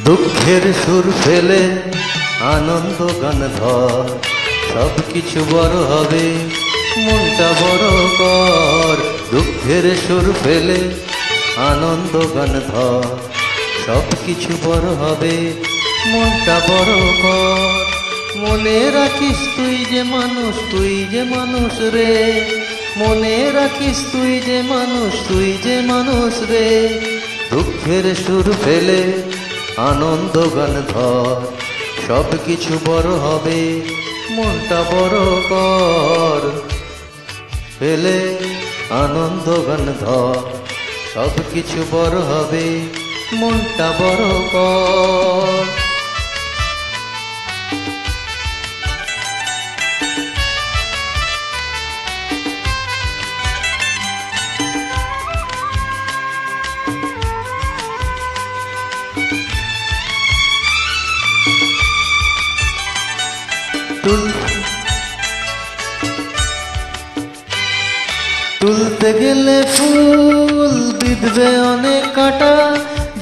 দুঃখের সুর ফেলে আনন্দ গান ধর, সব কিছু বড় হবে, মনটা বড় কর। দুঃখের সুর ফেলে আনন্দ গান ধর, সব কিছু বড় হবে, মনটা বড় কর। মনে রাখিস তুই যে মানুষ, তুই যে মানুষ রে, মনে রাখিস তুই যে মানুষ, তুই যে মানুষ রে। দুঃখের সুর ফেলে আনন্দ গান ধর, সব কিছু বড় হবে, মনটা বড় কর। ফেলে আনন্দ গান ধর, সব কিছু বড় হবে, মনটা বড় কর। তুলতে গেলে ফুল বিঁধবে অনেক কাঁটা,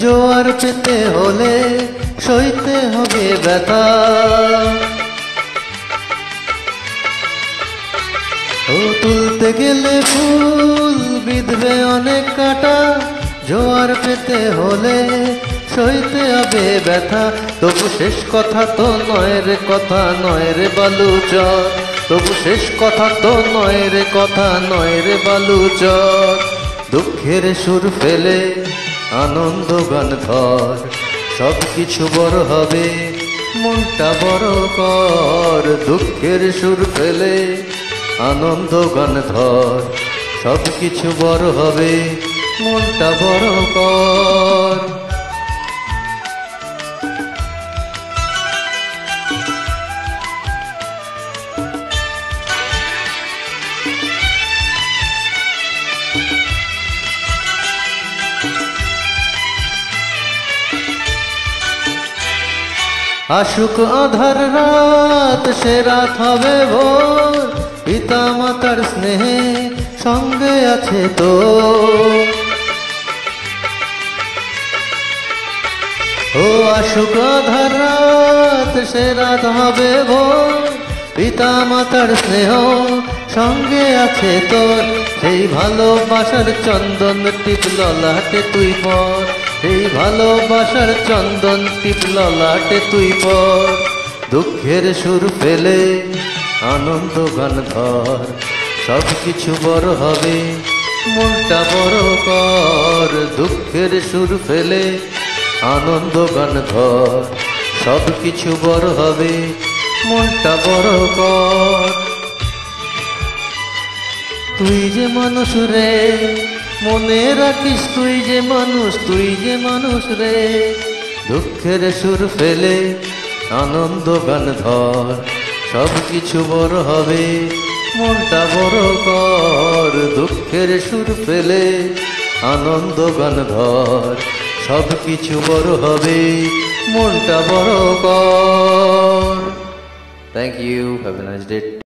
জোয়ার পেতে হলে সইতে হবে ব্যথা। ও তুলতে গেলে ফুল বিঁধবে অনেক কাঁটা, জোয়ার পেতে হলে সইতে হবে ব্যথা। তবু শেষ কথা তো নয় রে, কথা নয় রে বালুচর। তবু শেষ কথা তো নয় রে, কথা নয় রে বালুচর। দুঃখের সুর ফেলে আনন্দ গান ধর, সব কিছু বড় হবে, মনটা বড় কর। দুঃখের সুর ফেলে আনন্দ গান ধর, সব কিছু বড় হবে, মনটা বড় কর। আশুক আধার রাত, সে রাত হবে ভোর, পিতা মাতার স্নেহে সঙ্গে আছে তো। ও আশুক আধার রাত, সে রাত হবে ভোর, পিতা মাতার স্নেহ সঙ্গে আছে তোর। সেই ভালোবাসার চন্দন টিপ ললাটে তুই পর, সেই ভালোবাসার চন্দন টিপ ললাটে তুই পর। দুঃখের সুর ফেলে আনন্দ গান ধর, সব কিছু বড় হবে, মনটা বড় কর। দুঃখের সুর ফেলে আনন্দ গান ধর, সব কিছু বড় হবে, মনটা বড় কর। তুই যে মানুষ রে, মনে রাখিস তুই যে মানুষ, তুই যে মানুষ রে। দুঃখের সুর ফেলে আনন্দ গান ধর, সব কিছু বড় হবে, মনটা বড় কর। দুঃখের সুর ফেলে আনন্দ গান ধর, সব কিছু বড় হবে, মনটা বড় কর। Thank you, have a nice day.